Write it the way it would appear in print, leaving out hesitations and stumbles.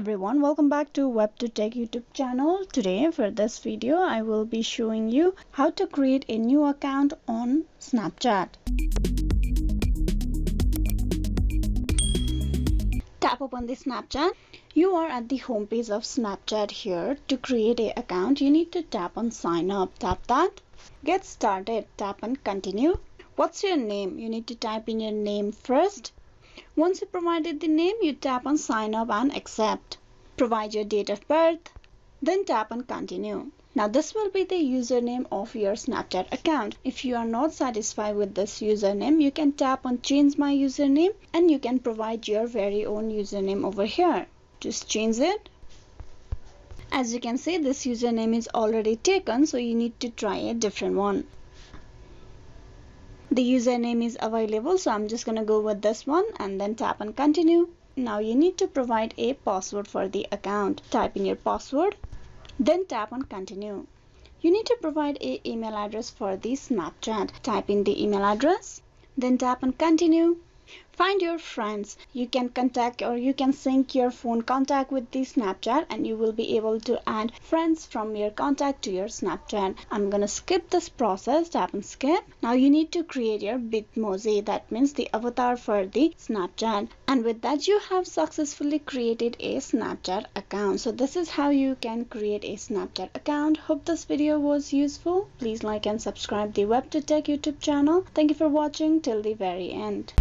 everyone, welcome back to WebToTech YouTube channel. Today for this video I will be showing you how to create a new account on Snapchat. Tap open the Snapchat. You are at the home page of Snapchat here. To create an account you need to tap on sign up. Tap that. Get started. Tap on continue. What's your name? You need to type in your name first. Once you provided the name, you tap on sign up and accept. Provide your date of birth, then tap on continue. Now this will be the username of your Snapchat account. If you are not satisfied with this username, you can tap on change my username and you can provide your very own username over here. Just change it. As you can see, this username is already taken, so you need to try a different one. The username is available, so I'm just going to go with this one and then tap on continue. Now you need to provide a password for the account. Type in your password, then tap on continue. You need to provide an email address for the Snapchat. Type in the email address, then tap on continue. Find your friends. You can contact or you can sync your phone contact with the Snapchat and you will be able to add friends from your contact to your Snapchat. I'm gonna skip this process. Tap on skip. Now you need to create your Bitmoji, that means the avatar for the Snapchat, and with that you have successfully created a Snapchat account. So this is how you can create a Snapchat account. Hope this video was useful. Please like and subscribe the WebToTech YouTube channel. Thank you for watching till the very end.